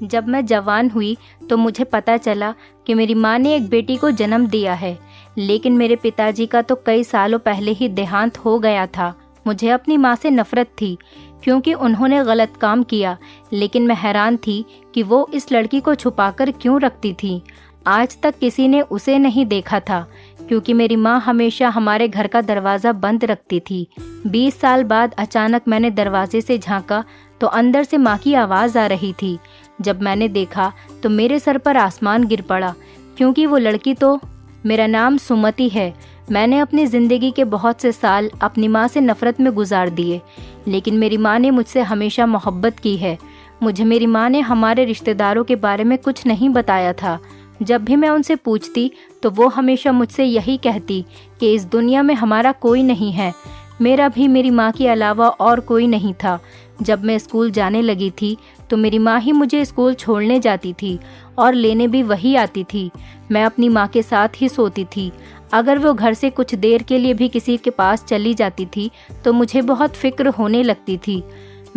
जब मैं जवान हुई तो मुझे पता चला कि मेरी माँ ने एक बेटी को जन्म दिया है, लेकिन मेरे पिताजी का तो कई सालों पहले ही देहांत हो गया था। मुझे अपनी माँ से नफरत थी क्योंकि उन्होंने गलत काम किया, लेकिन मैं हैरान थी कि वो इस लड़की को छुपाकर क्यों रखती थी। आज तक किसी ने उसे नहीं देखा था क्योंकि मेरी माँ हमेशा हमारे घर का दरवाज़ा बंद रखती थी। 20 साल बाद अचानक मैंने दरवाजे से झांका तो अंदर से माँ की आवाज़ आ रही थी। जब मैंने देखा तो मेरे सर पर आसमान गिर पड़ा क्योंकि वो लड़की तो मेरा नाम सुमति है। मैंने अपनी ज़िंदगी के बहुत से साल अपनी माँ से नफ़रत में गुजार दिए, लेकिन मेरी माँ ने मुझसे हमेशा मोहब्बत की है। मुझे मेरी माँ ने हमारे रिश्तेदारों के बारे में कुछ नहीं बताया था। जब भी मैं उनसे पूछती तो वो हमेशा मुझसे यही कहती कि इस दुनिया में हमारा कोई नहीं है। मेरा भी मेरी माँ के अलावा और कोई नहीं था। जब मैं स्कूल जाने लगी थी तो मेरी माँ ही मुझे स्कूल छोड़ने जाती थी और लेने भी वही आती थी। मैं अपनी माँ के साथ ही सोती थी। अगर वो घर से कुछ देर के लिए भी किसी के पास चली जाती थी तो मुझे बहुत फिक्र होने लगती थी।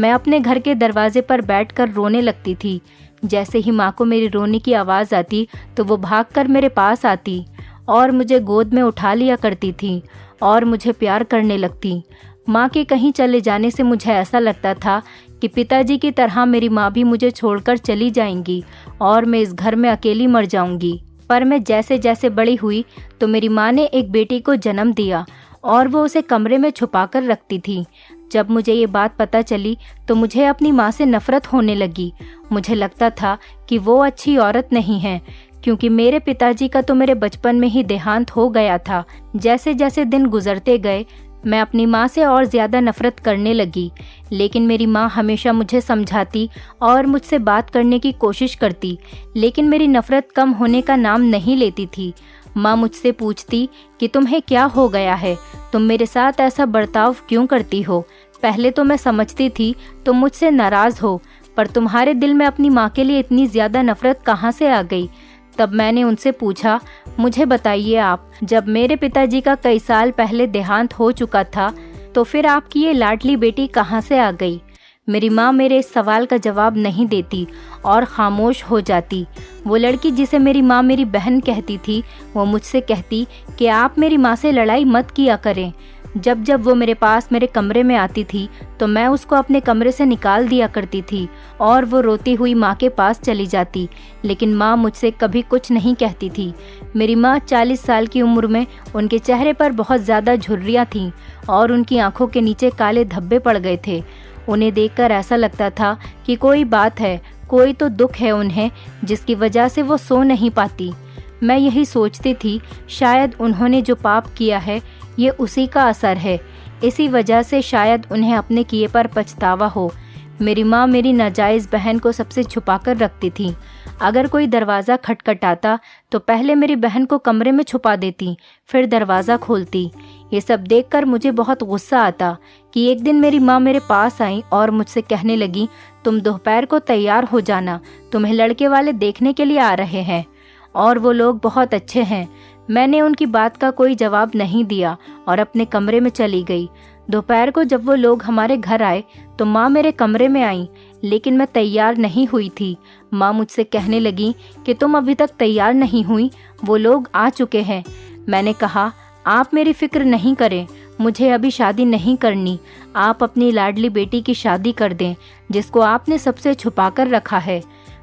मैं अपने घर के दरवाजे पर बैठकर रोने लगती थी। जैसे ही माँ को मेरी रोने की आवाज़ आती तो वो भागकर मेरे पास आती और मुझे गोद में उठा लिया करती थी और मुझे प्यार करने लगती। माँ के कहीं चले जाने से मुझे ऐसा लगता था कि पिताजी की तरह मेरी माँ भी मुझे छोड़कर चली जाएंगी और मैं इस घर में अकेली मर जाऊंगी। पर मैं जैसे जैसे बड़ी हुई तो मेरी माँ ने एक बेटी को जन्म दिया और वो उसे कमरे में छुपाकर रखती थी। जब मुझे ये बात पता चली तो मुझे अपनी माँ से नफ़रत होने लगी। मुझे लगता था कि वो अच्छी औरत नहीं है क्योंकि मेरे पिताजी का तो मेरे बचपन में ही देहांत हो गया था। जैसे जैसे दिन गुजरते गए मैं अपनी माँ से और ज़्यादा नफ़रत करने लगी, लेकिन मेरी माँ हमेशा मुझे समझाती और मुझसे बात करने की कोशिश करती, लेकिन मेरी नफ़रत कम होने का नाम नहीं लेती थी। माँ मुझसे पूछती कि तुम्हें क्या हो गया है, तुम मेरे साथ ऐसा बर्ताव क्यों करती हो। पहले तो मैं समझती थी तुम मुझसे नाराज़ हो, पर तुम्हारे दिल में अपनी माँ के लिए इतनी ज़्यादा नफ़रत कहाँ से आ गई। तब मैंने उनसे पूछा, मुझे बताइए आप, जब मेरे पिताजी का कई साल पहले देहांत हो चुका था तो फिर आपकी ये लाडली बेटी कहाँ से आ गई। मेरी माँ मेरे इस सवाल का जवाब नहीं देती और खामोश हो जाती। वो लड़की जिसे मेरी माँ मेरी बहन कहती थी वो मुझसे कहती कि आप मेरी माँ से लड़ाई मत किया करें। जब जब वो मेरे पास मेरे कमरे में आती थी तो मैं उसको अपने कमरे से निकाल दिया करती थी और वो रोती हुई माँ के पास चली जाती, लेकिन माँ मुझसे कभी कुछ नहीं कहती थी। मेरी माँ 40 साल की उम्र में उनके चेहरे पर बहुत ज़्यादा झुर्रियाँ थीं और उनकी आंखों के नीचे काले धब्बे पड़ गए थे। उन्हें देखकर ऐसा लगता था कि कोई बात है, कोई तो दुख है उन्हें जिसकी वजह से वो सो नहीं पाती। मैं यही सोचती थी शायद उन्होंने जो पाप किया है ये उसी का असर है, इसी वजह से शायद उन्हें अपने किए पर पछतावा हो। मेरी माँ मेरी नाजायज़ बहन को सबसे छुपा कर रखती थी। अगर कोई दरवाज़ा खटखटाता तो पहले मेरी बहन को कमरे में छुपा देती, फिर दरवाज़ा खोलती। ये सब देखकर मुझे बहुत गुस्सा आता कि एक दिन मेरी माँ मेरे पास आई और मुझसे कहने लगी, तुम दोपहर को तैयार हो जाना, तुम्हें लड़के वाले देखने के लिए आ रहे हैं और वो लोग बहुत अच्छे हैं। मैंने उनकी बात का कोई जवाब नहीं दिया और अपने कमरे में चली गई। दोपहर को जब वो लोग हमारे घर आए तो माँ मेरे कमरे में आई, लेकिन मैं तैयार नहीं हुई थी। माँ मुझसे कहने लगी कि तुम अभी तक तैयार नहीं हुई, वो लोग आ चुके हैं। मैंने कहा, आप मेरी फिक्र नहीं करें, मुझे अभी शादी नहीं करनी। आप अपनी लाडली बेटी की शादी कर दें जिसको आपने सबसे छुपा कर रखा है।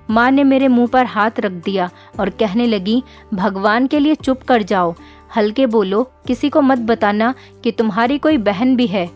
माँ ने मेरे मुंह पर हाथ रख दिया और कहने लगी, भगवान के लिए चुप कर जाओ, हल्के बोलो, किसी को मत बताना कि तुम्हारी कोई बहन भी है।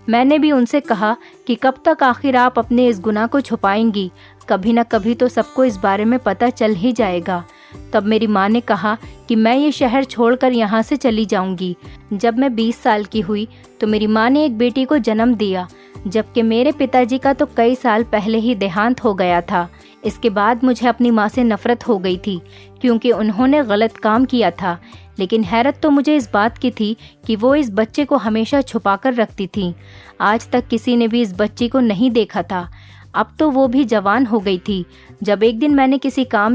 मैंने भी उनसे कहा कि कब तक आखिर आप अपने इस गुनाह को छुपाएंगी, कभी न कभी तो सबको इस बारे में पता चल ही जाएगा। तब मेरी माँ ने कहा कि मैं ये शहर छोड़कर यहाँ से चली जाऊँगी। जब मैं 20 साल की हुई तो मेरी माँ ने एक बेटी को जन्म दिया, जबकि मेरे पिताजी का तो कई साल पहले ही देहांत हो गया था। इसके बाद मुझे अपनी माँ से नफ़रत हो गई थी क्योंकि उन्होंने गलत काम किया था, लेकिन हैरत तो मुझे इस बात की थी कि वो इस बच्चे को हमेशा छुपा कर रखती थी। आज तक किसी ने भी इस बच्ची को नहीं देखा था। अब तो वो भी जवान हो गई थी। जब एक दिन मैंने किसी काम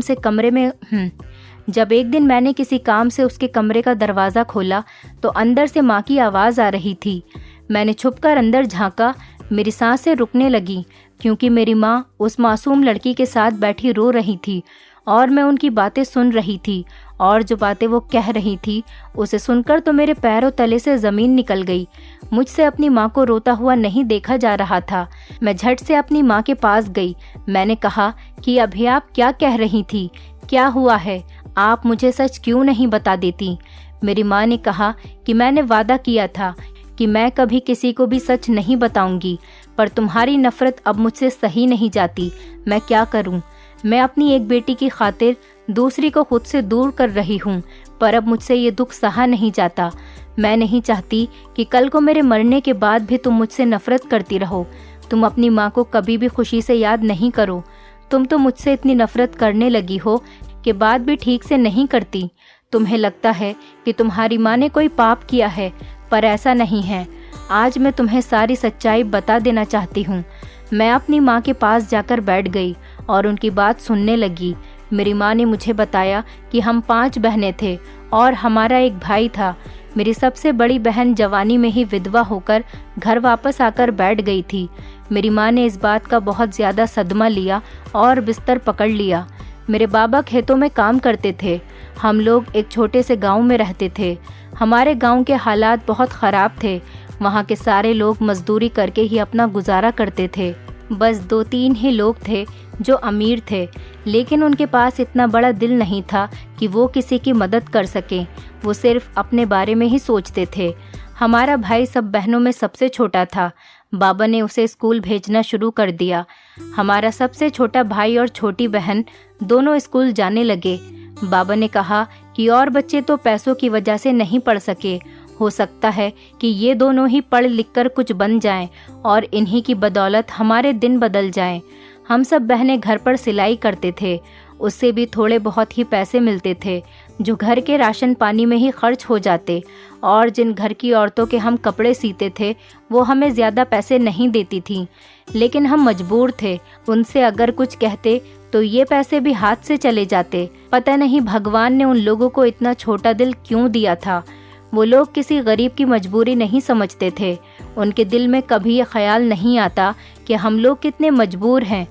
से उसके कमरे का दरवाज़ा खोला तो अंदर से माँ की आवाज़ आ रही थी। मैंने छुपकर अंदर झांका, मेरी सांसें रुकने लगी। क्योंकि मेरी माँ उस मासूम लड़की के साथ बैठी रो रही थी और मैं उनकी बातें सुन रही थी, और जो बातें वो कह रही थी उसे सुनकर तो मेरे पैरों तले से ज़मीन निकल गई। मुझसे अपनी माँ को रोता हुआ नहीं देखा जा रहा था। मैं झट से अपनी माँ के पास गई। मैंने कहा कि अभी आप क्या कह रही थी, क्या हुआ है, आप मुझे सच क्यों नहीं बता देती। मेरी माँ ने कहा कि मैंने वादा किया था कि मैं कभी किसी को भी सच नहीं बताऊंगी, पर तुम्हारी नफरत अब मुझसे सही नहीं जाती। मैं क्या करूं? मैं अपनी एक बेटी की खातिर दूसरी को खुद से दूर कर रही हूं, पर अब मुझसे ये दुख सहा नहीं जाता। मैं नहीं चाहती कि कल को मेरे मरने के बाद भी तुम मुझसे नफरत करती रहो। तुम अपनी माँ को कभी भी खुशी से याद नहीं करो। तुम तो मुझसे इतनी नफरत करने लगी हो कि बात भी ठीक से नहीं करती। तुम्हें लगता है कि तुम्हारी माँ ने कोई पाप किया है, पर ऐसा नहीं है। आज मैं तुम्हें सारी सच्चाई बता देना चाहती हूँ। मैं अपनी माँ के पास जाकर बैठ गई और उनकी बात सुनने लगी। मेरी माँ ने मुझे बताया कि हम 5 बहनें थे और हमारा एक भाई था। मेरी सबसे बड़ी बहन जवानी में ही विधवा होकर घर वापस आकर बैठ गई थी। मेरी माँ ने इस बात का बहुत ज़्यादा सदमा लिया और बिस्तर पकड़ लिया। मेरे बाबा खेतों में काम करते थे। हम लोग एक छोटे से गांव में रहते थे। हमारे गांव के हालात बहुत ख़राब थे। वहाँ के सारे लोग मजदूरी करके ही अपना गुजारा करते थे। बस 2-3 ही लोग थे जो अमीर थे, लेकिन उनके पास इतना बड़ा दिल नहीं था कि वो किसी की मदद कर सकें। वो सिर्फ अपने बारे में ही सोचते थे। हमारा भाई सब बहनों में सबसे छोटा था। बाबा ने उसे स्कूल भेजना शुरू कर दिया। हमारा सबसे छोटा भाई और छोटी बहन दोनों स्कूल जाने लगे। बाबा ने कहा कि और बच्चे तो पैसों की वजह से नहीं पढ़ सके। हो सकता है कि ये दोनों ही पढ़ लिख कर कुछ बन जाएं और इन्हीं की बदौलत हमारे दिन बदल जाएं। हम सब बहनें घर पर सिलाई करते थे। उससे भी थोड़े बहुत ही पैसे मिलते थे जो घर के राशन पानी में ही खर्च हो जाते, और जिन घर की औरतों के हम कपड़े सीते थे वो हमें ज़्यादा पैसे नहीं देती थीं, लेकिन हम मजबूर थे। उनसे अगर कुछ कहते तो ये पैसे भी हाथ से चले जाते। पता नहीं भगवान ने उन लोगों को इतना छोटा दिल क्यों दिया था। वो लोग किसी गरीब की मजबूरी नहीं समझते थे। उनके दिल में कभी ये ख्याल नहीं आता कि हम लोग कितने मजबूर हैं।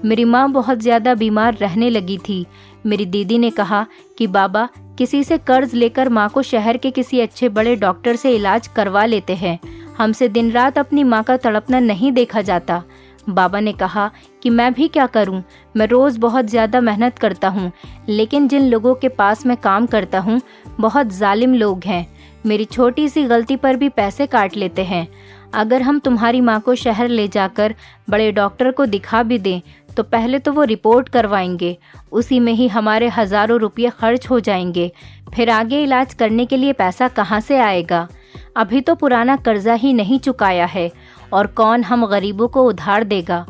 मेरी माँ बहुत ज़्यादा बीमार रहने लगी थी। मेरी दीदी ने कहा कि बाबा किसी से कर्ज लेकर माँ को शहर के किसी अच्छे बड़े डॉक्टर से इलाज करवा लेते हैं। हमसे दिन रात अपनी माँ का तड़पना नहीं देखा जाता। बाबा ने कहा कि मैं भी क्या करूं, मैं रोज़ बहुत ज़्यादा मेहनत करता हूं, लेकिन जिन लोगों के पास मैं काम करता हूं बहुत जालिम लोग हैं। मेरी छोटी सी गलती पर भी पैसे काट लेते हैं। अगर हम तुम्हारी माँ को शहर ले जाकर बड़े डॉक्टर को दिखा भी दें तो पहले तो वो रिपोर्ट करवाएंगे, उसी में ही हमारे हज़ारों रुपये खर्च हो जाएंगे। फिर आगे इलाज करने के लिए पैसा कहाँ से आएगा? अभी तो पुराना कर्जा ही नहीं चुकाया है, और कौन हम गरीबों को उधार देगा?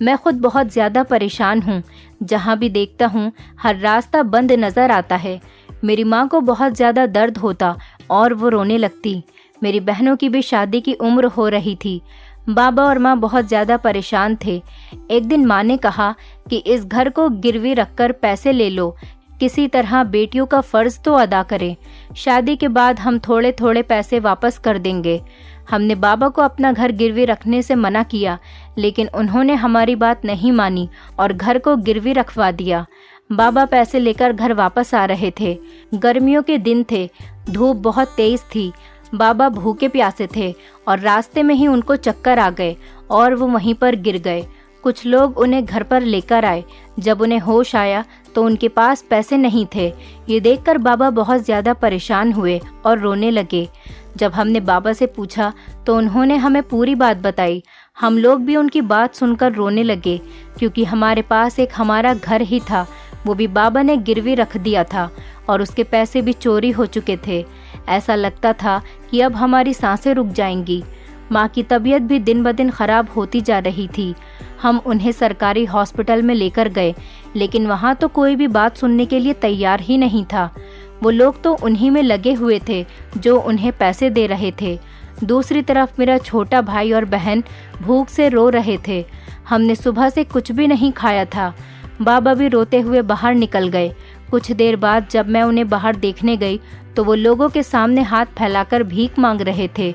मैं खुद बहुत ज़्यादा परेशान हूँ। जहाँ भी देखता हूँ हर रास्ता बंद नज़र आता है। मेरी माँ को बहुत ज़्यादा दर्द होता और वो रोने लगती। मेरी बहनों की भी शादी की उम्र हो रही थी। बाबा और माँ बहुत ज़्यादा परेशान थे। एक दिन माँ ने कहा कि इस घर को गिरवी रखकर पैसे ले लो, किसी तरह बेटियों का फ़र्ज़ तो अदा करें। शादी के बाद हम थोड़े थोड़े पैसे वापस कर देंगे। हमने बाबा को अपना घर गिरवी रखने से मना किया, लेकिन उन्होंने हमारी बात नहीं मानी और घर को गिरवी रखवा दिया। बाबा पैसे लेकर घर वापस आ रहे थे। गर्मियों के दिन थे, धूप बहुत तेज थी। बाबा भूखे प्यासे थे और रास्ते में ही उनको चक्कर आ गए और वो वहीं पर गिर गए। कुछ लोग उन्हें घर पर लेकर आए। जब उन्हें होश आया तो उनके पास पैसे नहीं थे। ये देखकर बाबा बहुत ज़्यादा परेशान हुए और रोने लगे। जब हमने बाबा से पूछा तो उन्होंने हमें पूरी बात बताई। हम लोग भी उनकी बात सुनकर रोने लगे, क्योंकि हमारे पास एक हमारा घर ही था, वो भी बाबा ने गिरवी रख दिया था और उसके पैसे भी चोरी हो चुके थे। ऐसा लगता था कि अब हमारी सांसें रुक जाएंगी। माँ की तबीयत भी दिन ब दिन ख़राब होती जा रही थी। हम उन्हें सरकारी हॉस्पिटल में लेकर गए, लेकिन वहाँ तो कोई भी बात सुनने के लिए तैयार ही नहीं था। वो लोग तो उन्हीं में लगे हुए थे जो उन्हें पैसे दे रहे थे। दूसरी तरफ मेरा छोटा भाई और बहन भूख से रो रहे थे। हमने सुबह से कुछ भी नहीं खाया था। बाबा भी रोते हुए बाहर निकल गए। कुछ देर बाद जब मैं उन्हें बाहर देखने गई तो वो लोगों के सामने हाथ फैलाकर भीख मांग रहे थे।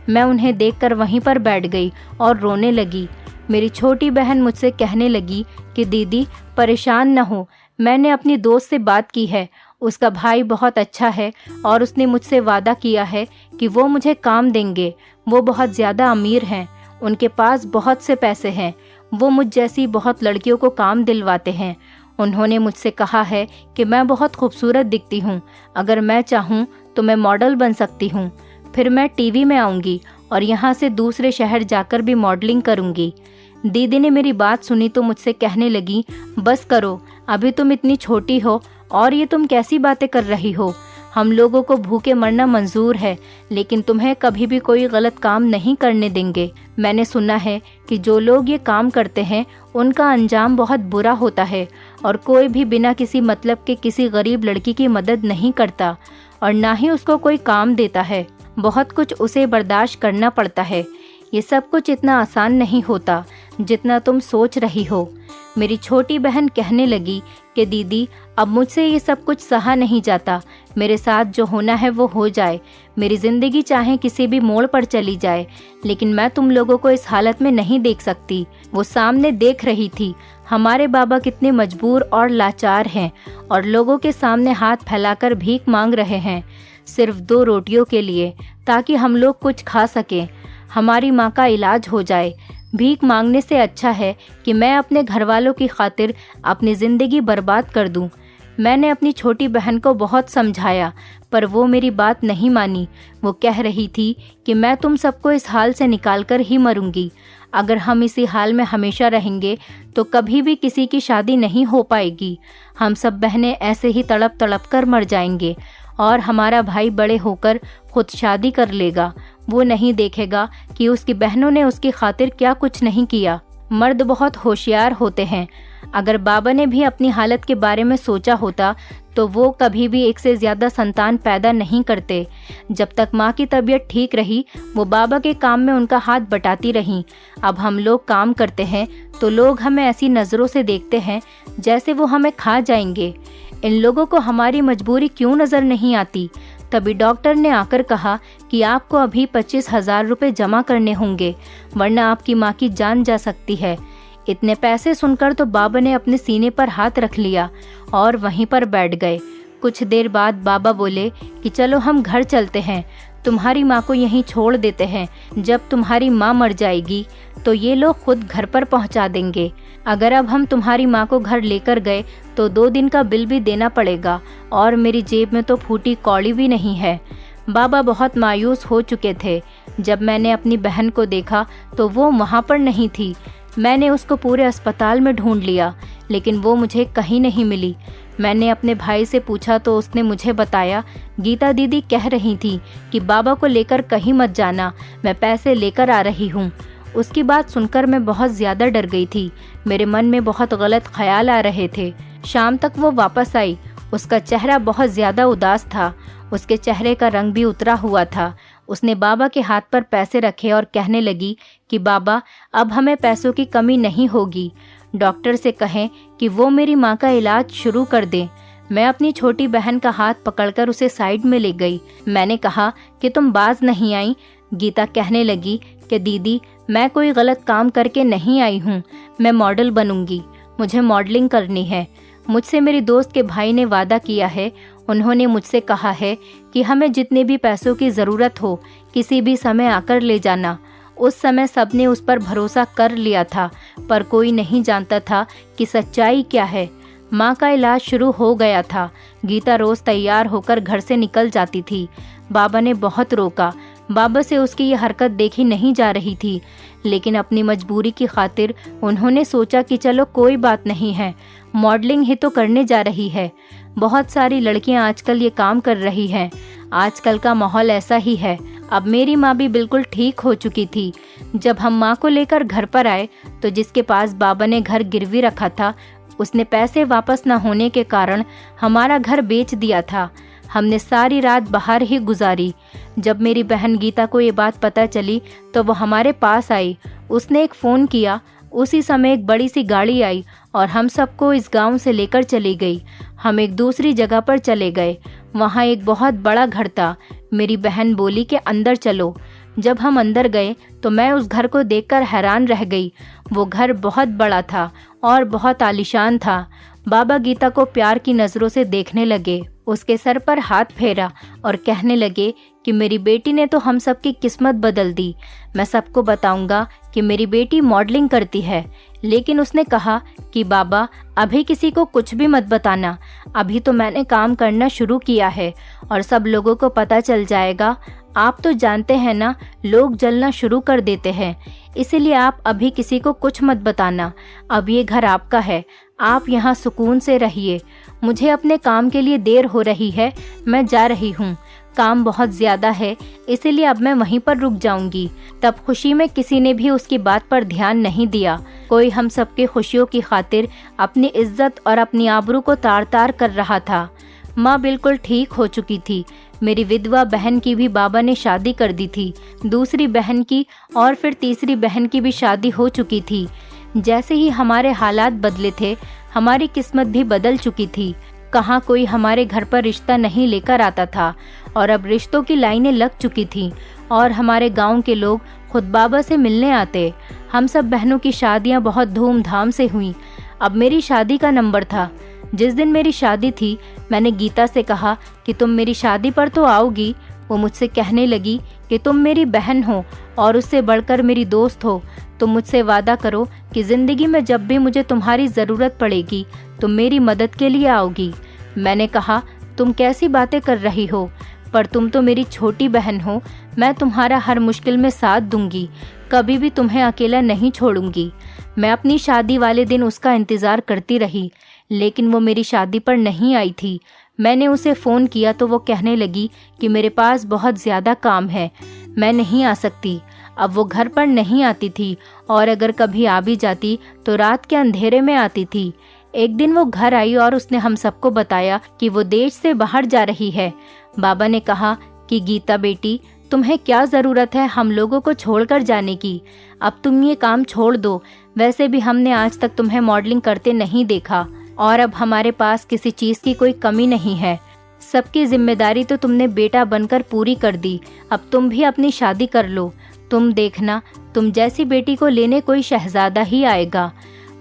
मैं उन्हें देखकर वहीं पर बैठ गई और रोने लगी। मेरी छोटी बहन मुझसे कहने लगी कि दीदी परेशान न हो, मैंने अपनी दोस्त से बात की है, उसका भाई बहुत अच्छा है और उसने मुझसे वादा किया है कि वो मुझे काम देंगे। वो बहुत ज़्यादा अमीर हैं, उनके पास बहुत से पैसे हैं। वो मुझ जैसी बहुत लड़कियों को काम दिलवाते हैं। उन्होंने मुझसे कहा है कि मैं बहुत खूबसूरत दिखती हूँ, अगर मैं चाहूँ तो मैं मॉडल बन सकती हूँ। फिर मैं टीवी में आऊँगी और यहाँ से दूसरे शहर जाकर भी मॉडलिंग करूँगी। दीदी ने मेरी बात सुनी तो मुझसे कहने लगी, बस करो, अभी तुम इतनी छोटी हो और ये तुम कैसी बातें कर रही हो। हम लोगों को भूखे मरना मंजूर है, लेकिन तुम्हें कभी भी कोई गलत काम नहीं करने देंगे। मैंने सुना है कि जो लोग ये काम करते हैं उनका अंजाम बहुत बुरा होता है और कोई भी बिना किसी मतलब के किसी गरीब लड़की की मदद नहीं करता और ना ही उसको कोई काम देता है। बहुत कुछ उसे बर्दाश्त करना पड़ता है। ये सब कुछ इतना आसान नहीं होता जितना तुम सोच रही हो। मेरी छोटी बहन कहने लगी कि दीदी अब मुझसे ये सब कुछ सहा नहीं जाता। मेरे साथ जो होना है वो हो जाए। मेरी ज़िंदगी चाहे किसी भी मोड़ पर चली जाए, लेकिन मैं तुम लोगों को इस हालत में नहीं देख सकती। वो सामने देख रही थी हमारे बाबा कितने मजबूर और लाचार हैं और लोगों के सामने हाथ फैलाकर भीख मांग रहे हैं, सिर्फ 2 रोटियों के लिए, ताकि हम लोग कुछ खा सकें, हमारी माँ का इलाज हो जाए। भीख मांगने से अच्छा है कि मैं अपने घर वालों की खातिर अपनी ज़िंदगी बर्बाद कर दूं। मैंने अपनी छोटी बहन को बहुत समझाया, पर वो मेरी बात नहीं मानी। वो कह रही थी कि मैं तुम सबको इस हाल से निकाल कर ही मरूंगी। अगर हम इसी हाल में हमेशा रहेंगे तो कभी भी किसी की शादी नहीं हो पाएगी। हम सब बहनें ऐसे ही तड़प तड़प कर मर जाएंगे और हमारा भाई बड़े होकर खुद शादी कर लेगा। वो नहीं देखेगा कि उसकी बहनों ने उसकी खातिर क्या कुछ नहीं किया। मर्द बहुत होशियार होते हैं। अगर बाबा ने भी अपनी हालत के बारे में सोचा होता तो वो कभी भी 1 से ज़्यादा संतान पैदा नहीं करते। जब तक माँ की तबीयत ठीक रही वो बाबा के काम में उनका हाथ बटाती रहीं। अब हम लोग काम करते हैं तो लोग हमें ऐसी नज़रों से देखते हैं जैसे वो हमें खा जाएंगे। इन लोगों को हमारी मजबूरी क्यों नज़र नहीं आती। तभी डॉक्टर ने आकर कहा कि आपको अभी 25,000 रुपये जमा करने होंगे, वरना आपकी माँ की जान जा सकती है। इतने पैसे सुनकर तो बाबा ने अपने सीने पर हाथ रख लिया और वहीं पर बैठ गए। कुछ देर बाद बाबा बोले कि चलो हम घर चलते हैं, तुम्हारी माँ को यहीं छोड़ देते हैं। जब तुम्हारी माँ मर जाएगी तो ये लोग खुद घर पर पहुँचा देंगे। अगर अब हम तुम्हारी माँ को घर लेकर गए तो 2 दिन का बिल भी देना पड़ेगा और मेरी जेब में तो फूटी कौड़ी भी नहीं है। बाबा बहुत मायूस हो चुके थे। जब मैंने अपनी बहन को देखा तो वो वहाँ पर नहीं थी। मैंने उसको पूरे अस्पताल में ढूंढ लिया, लेकिन वो मुझे कहीं नहीं मिली। मैंने अपने भाई से पूछा तो उसने मुझे बताया, गीता दीदी कह रही थी कि बाबा को लेकर कहीं मत जाना, मैं पैसे लेकर आ रही हूँ। उसकी बात सुनकर मैं बहुत ज़्यादा डर गई थी। मेरे मन में बहुत गलत ख्याल आ रहे थे। शाम तक वो वापस आई। उसका चेहरा बहुत ज़्यादा उदास था। उसके चेहरे का रंग भी उतरा हुआ था। उसने बाबा के हाथ पर पैसे रखे और कहने लगी कि बाबा अब हमें पैसों की कमी नहीं होगी। डॉक्टर से कहें कि वो मेरी माँ का इलाज शुरू कर दें। मैं अपनी छोटी बहन का हाथ पकड़कर उसे साइड में ले गई। मैंने कहा कि तुम बाज नहीं आई। गीता कहने लगी कि दीदी मैं कोई गलत काम करके नहीं आई हूँ, मैं मॉडल बनूंगी, मुझे मॉडलिंग करनी है। मुझसे मेरी दोस्त के भाई ने वादा किया है। उन्होंने मुझसे कहा है कि हमें जितने भी पैसों की ज़रूरत हो किसी भी समय आकर ले जाना। उस समय सबने उस पर भरोसा कर लिया था, पर कोई नहीं जानता था कि सच्चाई क्या है। माँ का इलाज शुरू हो गया था। गीता रोज़ तैयार होकर घर से निकल जाती थी। बाबा ने बहुत रोका। बाबा से उसकी ये हरकत देखी नहीं जा रही थी, लेकिन अपनी मजबूरी की खातिर उन्होंने सोचा कि चलो कोई बात नहीं है, मॉडलिंग ही तो करने जा रही है। बहुत सारी लड़कियां आजकल ये काम कर रही हैं। आजकल का माहौल ऐसा ही है। अब मेरी माँ भी बिल्कुल ठीक हो चुकी थी। जब हम माँ को लेकर घर पर आए तो जिसके पास बाबा ने घर गिरवी रखा था उसने पैसे वापस न होने के कारण हमारा घर बेच दिया था। हमने सारी रात बाहर ही गुजारी। जब मेरी बहन गीता को ये बात पता चली तो वो हमारे पास आई। उसने एक फ़ोन किया। उसी समय एक बड़ी सी गाड़ी आई और हम सबको इस गांव से लेकर चली गई। हम एक दूसरी जगह पर चले गए। वहाँ एक बहुत बड़ा घर था। मेरी बहन बोली कि अंदर चलो। जब हम अंदर गए तो मैं उस घर को देखकर हैरान रह गई। वो घर बहुत बड़ा था और बहुत आलीशान था। बाबा गीता को प्यार की नज़रों से देखने लगे, उसके सर पर हाथ फेरा और कहने लगे कि मेरी बेटी ने तो हम सबकी किस्मत बदल दी। मैं सबको बताऊंगा कि मेरी बेटी मॉडलिंग करती है। लेकिन उसने कहा कि बाबा अभी किसी को कुछ भी मत बताना, अभी तो मैंने काम करना शुरू किया है और सब लोगों को पता चल जाएगा। आप तो जानते हैं ना, लोग जलना शुरू कर देते हैं, इसीलिए आप अभी किसी को कुछ मत बताना। अब ये घर आपका है, आप यहाँ सुकून से रहिए। मुझे अपने काम के लिए देर हो रही है, मैं जा रही हूँ। काम बहुत ज़्यादा है, इसीलिए अब मैं वहीं पर रुक जाऊंगी। तब खुशी में किसी ने भी उसकी बात पर ध्यान नहीं दिया। कोई हम सबके खुशियों की खातिर अपनी इज्जत और अपनी आबरू को तार तार कर रहा था। माँ बिल्कुल ठीक हो चुकी थी। मेरी विधवा बहन की भी बाबा ने शादी कर दी थी। दूसरी बहन की और फिर तीसरी बहन की भी शादी हो चुकी थी। जैसे ही हमारे हालात बदले थे, हमारी किस्मत भी बदल चुकी थी। कहाँ कोई हमारे घर पर रिश्ता नहीं लेकर आता था और अब रिश्तों की लाइनें लग चुकी थीं और हमारे गांव के लोग खुद बाबा से मिलने आते। हम सब बहनों की शादियां बहुत धूमधाम से हुईं। अब मेरी शादी का नंबर था। जिस दिन मेरी शादी थी, मैंने गीता से कहा कि तुम मेरी शादी पर तो आओगी। वो मुझसे कहने लगी कि तुम मेरी बहन हो और उससे बढ़कर मेरी दोस्त हो। तुम मुझसे वादा करो कि ज़िंदगी में जब भी मुझे तुम्हारी ज़रूरत पड़ेगी तुम मेरी मदद के लिए आओगी। मैंने कहा, तुम कैसी बातें कर रही हो, पर तुम तो मेरी छोटी बहन हो। मैं तुम्हारा हर मुश्किल में साथ दूंगी, कभी भी तुम्हें अकेला नहीं छोड़ूंगी। मैं अपनी शादी वाले दिन उसका इंतज़ार करती रही, लेकिन वो मेरी शादी पर नहीं आई थी। मैंने उसे फ़ोन किया तो वो कहने लगी कि मेरे पास बहुत ज़्यादा काम है, मैं नहीं आ सकती। अब वो घर पर नहीं आती थी और अगर कभी आ भी जाती तो रात के अंधेरे में आती थी। एक दिन वो घर आई और उसने हम सबको बताया कि वो देश से बाहर जा रही है। बाबा ने कहा कि गीता बेटी, तुम्हें क्या ज़रूरत है हम लोगों को छोड़कर जाने की। अब तुम ये काम छोड़ दो। वैसे भी हमने आज तक तुम्हें मॉडलिंग करते नहीं देखा और अब हमारे पास किसी चीज़ की कोई कमी नहीं है। सबकी जिम्मेदारी तो तुमने बेटा बनकर पूरी कर दी। अब तुम भी अपनी शादी कर लो। तुम देखना, तुम जैसी बेटी को लेने कोई शहजादा ही आएगा।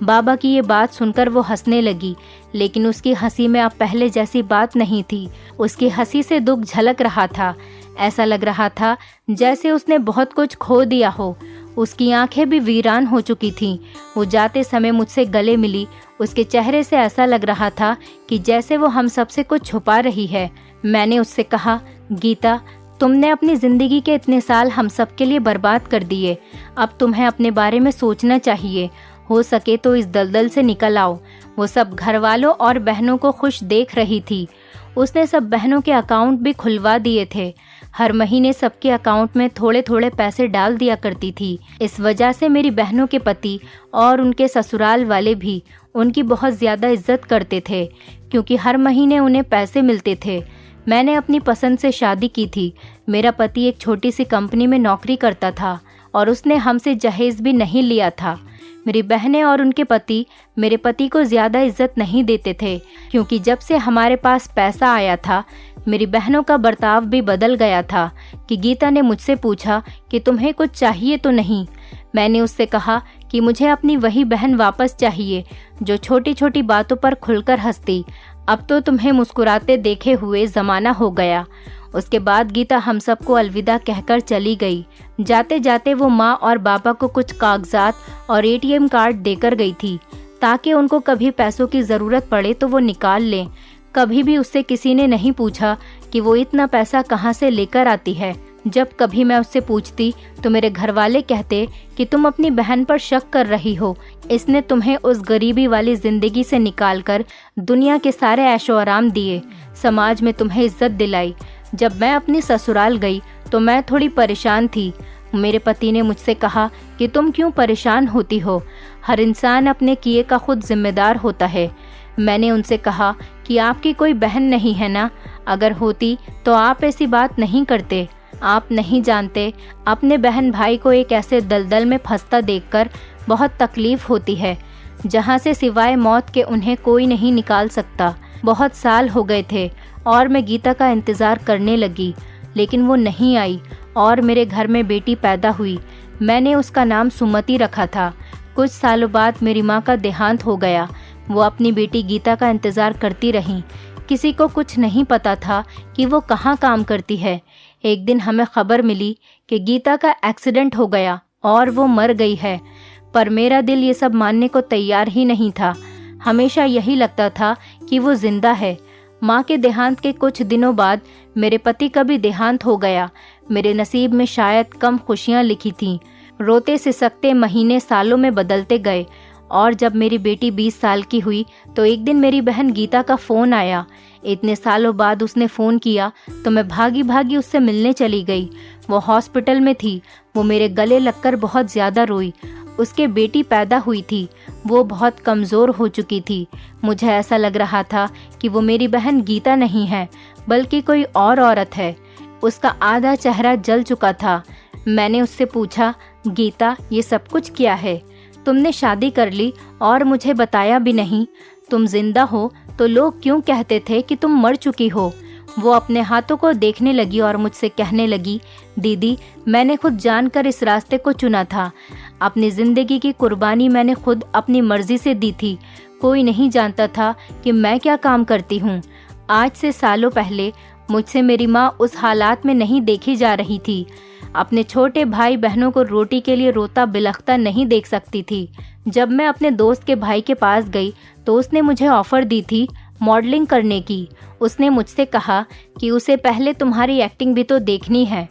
बाबा की ये बात सुनकर वो हंसने लगी, लेकिन उसकी हंसी में अब पहले जैसी बात नहीं थी। उसकी हंसी से दुख झलक रहा था। ऐसा लग रहा था जैसे उसने बहुत कुछ खो दिया हो। उसकी आंखें भी वीरान हो चुकी थीं। वो जाते समय मुझसे गले मिली। उसके चेहरे से ऐसा लग रहा था कि जैसे वो हम सबसे कुछ छुपा रही है। मैंने उससे कहा, गीता, तुमने अपनी ज़िंदगी के इतने साल हम सब के लिए बर्बाद कर दिए। अब तुम्हें अपने बारे में सोचना चाहिए। हो सके तो इस दलदल से निकल आओ। वो सब घर वालों और बहनों को खुश देख रही थी। उसने सब बहनों के अकाउंट भी खुलवा दिए थे। हर महीने सबके अकाउंट में थोड़े थोड़े पैसे डाल दिया करती थी। इस वजह से मेरी बहनों के पति और उनके ससुराल वाले भी उनकी बहुत ज़्यादा इज्जत करते थे, क्योंकि हर महीने उन्हें पैसे मिलते थे। मैंने अपनी पसंद से शादी की थी। मेरा पति एक छोटी सी कंपनी में नौकरी करता था और उसने हमसे जहेज भी नहीं लिया था। मेरी बहनें और उनके पति मेरे पति को ज़्यादा इज्जत नहीं देते थे, क्योंकि जब से हमारे पास पैसा आया था मेरी बहनों का बर्ताव भी बदल गया था। कि गीता ने मुझसे पूछा कि तुम्हें कुछ चाहिए तो नहीं। मैंने उससे कहा कि मुझे अपनी वही बहन वापस चाहिए जो छोटी छोटी बातों पर खुलकर हंसती। अब तो तुम्हें मुस्कुराते देखे हुए ज़माना हो गया। उसके बाद गीता हम सबको अलविदा कहकर चली गई। जाते जाते वो माँ और बाबा को कुछ कागजात और एटीएम कार्ड देकर गई थी, ताकि उनको कभी पैसों की ज़रूरत पड़े तो वो निकाल लें। कभी भी उससे किसी ने नहीं पूछा कि वो इतना पैसा कहाँ से लेकर आती है। जब कभी मैं उससे पूछती तो मेरे घर वाले कहते कि तुम अपनी बहन पर शक कर रही हो, इसने तुम्हें उस गरीबी वाली ज़िंदगी से निकालकर दुनिया के सारे ऐशो आराम दिए, समाज में तुम्हें इज्जत दिलाई। जब मैं अपनी ससुराल गई तो मैं थोड़ी परेशान थी। मेरे पति ने मुझसे कहा कि तुम क्यों परेशान होती हो, हर इंसान अपने किए का खुद जिम्मेदार होता है। मैंने उनसे कहा कि आपकी कोई बहन नहीं है ना, अगर होती तो आप ऐसी बात नहीं करते। आप नहीं जानते, अपने बहन भाई को एक ऐसे दलदल में फंसता देखकर बहुत तकलीफ होती है, जहाँ से सिवाय मौत के उन्हें कोई नहीं निकाल सकता। बहुत साल हो गए थे और मैं गीता का इंतज़ार करने लगी, लेकिन वो नहीं आई और मेरे घर में बेटी पैदा हुई। मैंने उसका नाम सुमति रखा था। कुछ सालों बाद मेरी माँ का देहांत हो गया। वो अपनी बेटी गीता का इंतज़ार करती रहीं। किसी को कुछ नहीं पता था कि वो कहाँ काम करती है। एक दिन हमें खबर मिली कि गीता का एक्सीडेंट हो गया और वो मर गई है। पर मेरा दिल ये सब मानने को तैयार ही नहीं था। हमेशा यही लगता था कि वो जिंदा है। माँ के देहांत के कुछ दिनों बाद मेरे पति का भी देहांत हो गया। मेरे नसीब में शायद कम खुशियाँ लिखी थीं। रोते सिसकते महीने सालों में बदलते गए और जब मेरी बेटी 20 साल की हुई तो एक दिन मेरी बहन गीता का फ़ोन आया। इतने सालों बाद उसने फ़ोन किया तो मैं भागी भागी उससे मिलने चली गई। वो हॉस्पिटल में थी। वो मेरे गले लगकर बहुत ज़्यादा रोई। उसके बेटी पैदा हुई थी। वो बहुत कमज़ोर हो चुकी थी। मुझे ऐसा लग रहा था कि वो मेरी बहन गीता नहीं है बल्कि कोई और औरत है। उसका आधा चेहरा जल चुका था। मैंने उससे पूछा, गीता ये सब कुछ क्या है? तुमने शादी कर ली और मुझे बताया भी नहीं। तुम जिंदा हो तो लोग क्यों कहते थे कि तुम मर चुकी हो? वो अपने हाथों को देखने लगी और मुझसे कहने लगी, दीदी मैंने खुद जानकर इस रास्ते को चुना था। अपनी ज़िंदगी की कुर्बानी मैंने खुद अपनी मर्जी से दी थी। कोई नहीं जानता था कि मैं क्या काम करती हूँ। आज से सालों पहले मुझसे मेरी माँ उस हालात में नहीं देखी जा रही थी। अपने छोटे भाई बहनों को रोटी के लिए रोता बिलखता नहीं देख सकती थी। जब मैं अपने दोस्त के भाई के पास गई तो उसने मुझे ऑफ़र दी थी मॉडलिंग करने की। उसने मुझसे कहा कि उसे पहले तुम्हारी एक्टिंग भी तो देखनी है।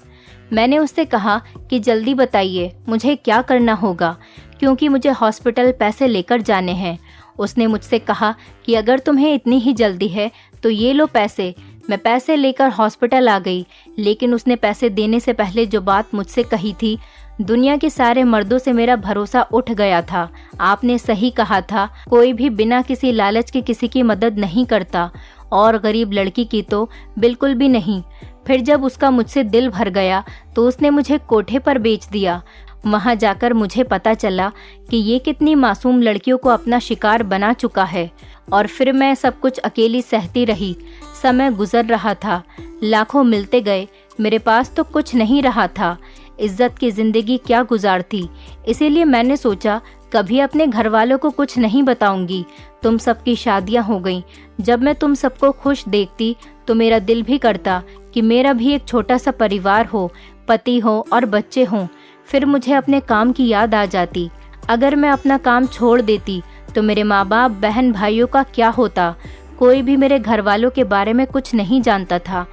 मैंने उससे कहा कि जल्दी बताइए मुझे क्या करना होगा, क्योंकि मुझे हॉस्पिटल पैसे लेकर जाने हैं। उसने मुझसे कहा कि अगर तुम्हें इतनी ही जल्दी है तो ये लो पैसे। मैं पैसे लेकर हॉस्पिटल आ गई, लेकिन उसने पैसे देने से पहले जो बात मुझसे कही थी, दुनिया के सारे मर्दों से मेरा भरोसा उठ गया था। आपने सही कहा था, कोई भी बिना किसी लालच के किसी की मदद नहीं करता, और गरीब लड़की की तो बिल्कुल भी नहीं। फिर जब उसका मुझसे दिल भर गया तो उसने मुझे कोठे पर बेच दिया। वहाँ जाकर मुझे पता चला कि ये कितनी मासूम लड़कियों को अपना शिकार बना चुका है। और फिर मैं सब कुछ अकेली सहती रही। समय गुजर रहा था, लाखों मिलते गए, मेरे पास तो कुछ नहीं रहा था। इज्जत की ज़िंदगी क्या गुजारती। इसीलिए मैंने सोचा कभी अपने घर वालों को कुछ नहीं बताऊंगी। तुम सबकी शादियां हो गईं। जब मैं तुम सबको खुश देखती तो मेरा दिल भी करता कि मेरा भी एक छोटा सा परिवार हो, पति हो और बच्चे हों। फिर मुझे अपने काम की याद आ जाती। अगर मैं अपना काम छोड़ देती तो मेरे माँ बाप बहन भाइयों का क्या होता? कोई भी मेरे घर वालों के बारे में कुछ नहीं जानता था।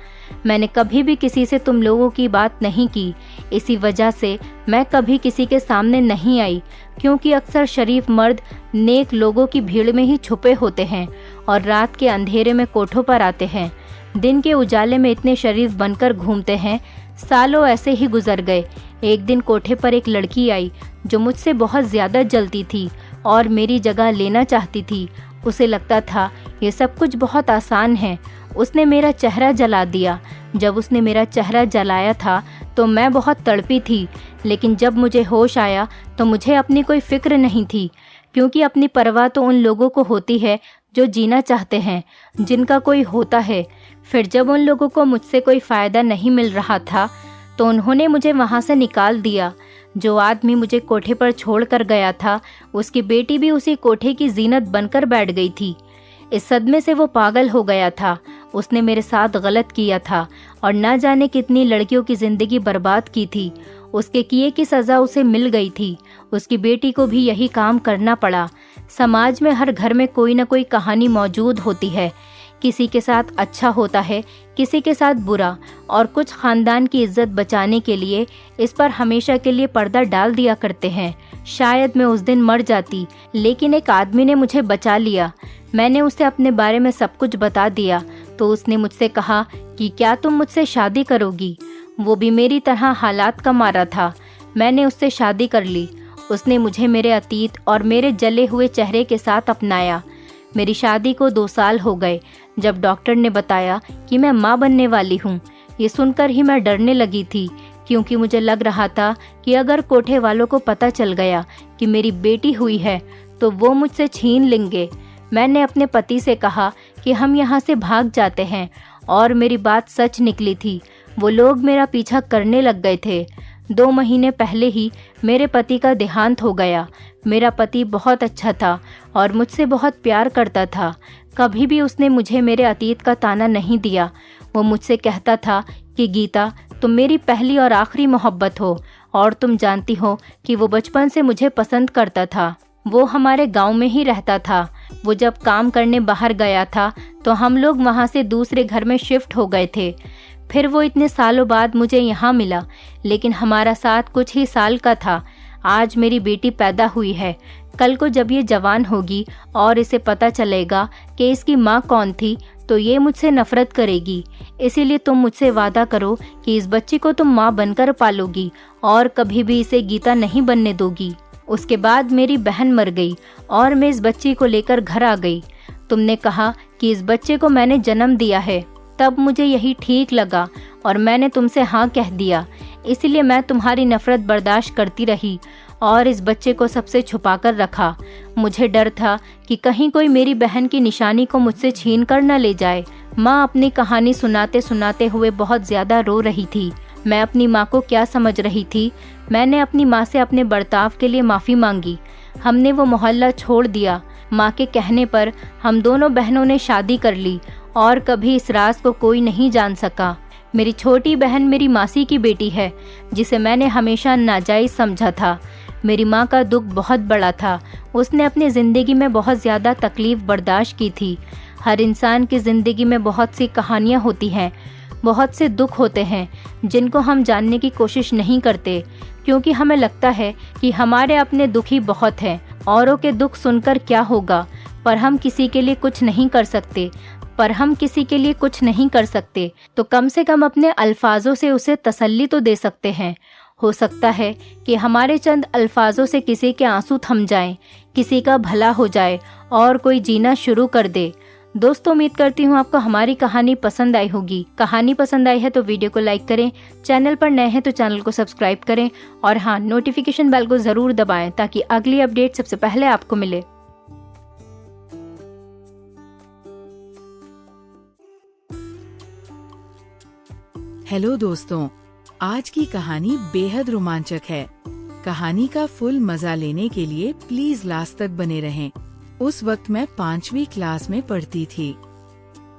मैंने कभी भी किसी से तुम लोगों की बात नहीं की। इसी वजह से मैं कभी किसी के सामने नहीं आई, क्योंकि अक्सर शरीफ मर्द नेक लोगों की भीड़ में ही छुपे होते हैं और रात के अंधेरे में कोठों पर आते हैं। दिन के उजाले में इतने शरीफ बनकर घूमते हैं। सालों ऐसे ही गुजर गए। एक दिन कोठे पर एक लड़की आई जो मुझसे बहुत ज़्यादा जलती थी और मेरी जगह लेना चाहती थी। उसे लगता था ये सब कुछ बहुत आसान है। उसने मेरा चेहरा जला दिया। जब उसने मेरा चेहरा जलाया था तो मैं बहुत तड़पी थी, लेकिन जब मुझे होश आया तो मुझे अपनी कोई फिक्र नहीं थी, क्योंकि अपनी परवाह तो उन लोगों को होती है जो जीना चाहते हैं, जिनका कोई होता है। फिर जब उन लोगों को मुझसे कोई फ़ायदा नहीं मिल रहा था तो उन्होंने मुझे वहाँ से निकाल दिया। जो आदमी मुझे कोठे पर छोड़ कर गया था, उसकी बेटी भी उसी कोठे की जीनत बनकर बैठ गई थी। इस सदमे से वो पागल हो गया था। उसने मेरे साथ गलत किया था और ना जाने कितनी लड़कियों की ज़िंदगी बर्बाद की थी। उसके किए की सज़ा उसे मिल गई थी। उसकी बेटी को भी यही काम करना पड़ा। समाज में हर घर में कोई न कोई कहानी मौजूद होती है। किसी के साथ अच्छा होता है, किसी के साथ बुरा, और कुछ ख़ानदान की इज्जत बचाने के लिए इस पर हमेशा के लिए पर्दा डाल दिया करते हैं। शायद मैं उस दिन मर जाती, लेकिन एक आदमी ने मुझे बचा लिया। मैंने उसे अपने बारे में सब कुछ बता दिया तो उसने मुझसे कहा कि क्या तुम मुझसे शादी करोगी? वो भी मेरी तरह हालात का मारा था। मैंने उससे शादी कर ली। उसने मुझे मेरे अतीत और मेरे जले हुए चेहरे के साथ अपनाया। मेरी शादी को 2 साल हो गए जब डॉक्टर ने बताया कि मैं माँ बनने वाली हूँ। ये सुनकर ही मैं डरने लगी थी, क्योंकि मुझे लग रहा था कि अगर कोठे वालों को पता चल गया कि मेरी बेटी हुई है तो वो मुझसे छीन लेंगे। मैंने अपने पति से कहा कि हम यहाँ से भाग जाते हैं, और मेरी बात सच निकली थी। वो लोग मेरा पीछा करने लग गए थे। 2 महीने पहले ही मेरे पति का देहांत हो गया। मेरा पति बहुत अच्छा था और मुझसे बहुत प्यार करता था। कभी भी उसने मुझे मेरे अतीत का ताना नहीं दिया। वो मुझसे कहता था कि गीता, तुम मेरी पहली और आखिरी मोहब्बत हो और तुम जानती हो कि वो बचपन से मुझे पसंद करता था। वो हमारे गांव में ही रहता था। वो जब काम करने बाहर गया था तो हम लोग वहाँ से दूसरे घर में शिफ्ट हो गए थे। फिर वो इतने सालों बाद मुझे यहाँ मिला, लेकिन हमारा साथ कुछ ही साल का था। आज मेरी बेटी पैदा हुई है। कल को जब ये जवान होगी और इसे पता चलेगा कि इसकी माँ कौन थी तो ये मुझसे नफरत करेगी। इसीलिए तुम मुझसे वादा करो कि इस बच्ची को तुम माँ बनकर पालोगी और कभी भी इसे गीता नहीं बनने दोगी। उसके बाद मेरी बहन मर गई और मैं इस बच्ची को लेकर घर आ गई। तुमने कहा कि इस बच्चे को मैंने जन्म दिया है, तब मुझे यही ठीक लगा और मैंने तुमसे हाँ कह दिया। इसलिए मैं तुम्हारी नफरत बर्दाश्त करती रही और इस बच्चे को सबसे छुपा कर रखा। मुझे डर था कि कहीं कोई मेरी बहन की निशानी को मुझसे छीन कर न ले जाए। माँ अपनी कहानी सुनाते सुनाते हुए बहुत ज्यादा रो रही थी। मैं अपनी माँ को क्या समझ रही थी। मैंने अपनी माँ से अपने बर्ताव के लिए माफ़ी मांगी। हमने वो मोहल्ला छोड़ दिया। माँ के कहने पर हम दोनों बहनों ने शादी कर ली और कभी इस राज को कोई नहीं जान सका। मेरी छोटी बहन मेरी मासी की बेटी है, जिसे मैंने हमेशा नाजायज समझा था। मेरी माँ का दुख बहुत बड़ा था। उसने अपनी ज़िंदगी में बहुत ज़्यादा तकलीफ़ बर्दाश्त की थी। हर इंसान की ज़िंदगी में बहुत सी कहानियाँ होती हैं, बहुत से दुख होते हैं जिनको हम जानने की कोशिश नहीं करते, क्योंकि हमें लगता है कि हमारे अपने दुख ही बहुत हैं। औरों के दुख सुनकर क्या होगा, पर हम किसी के लिए कुछ नहीं कर सकते तो कम से कम अपने अल्फाजों से उसे तसल्ली तो दे सकते हैं। हो सकता है कि हमारे चंद अल्फाजों से किसी के आंसू थम जाएं, किसी का भला हो जाए और कोई जीना शुरू कर दे। दोस्तों, उम्मीद करती हूँ आपको हमारी कहानी पसंद आई होगी। कहानी पसंद आई है तो वीडियो को लाइक करें, चैनल पर नए हैं तो चैनल को सब्सक्राइब करें और हाँ, नोटिफिकेशन बेल को ज़रूर दबाएं ताकि अगली अपडेट सबसे पहले आपको मिले। हेलो दोस्तों, आज की कहानी बेहद रोमांचक है। कहानी का फुल मजा लेने के लिए प्लीज लास्ट तक बने रहें। उस वक्त मैं 5वीं क्लास में पढ़ती थी।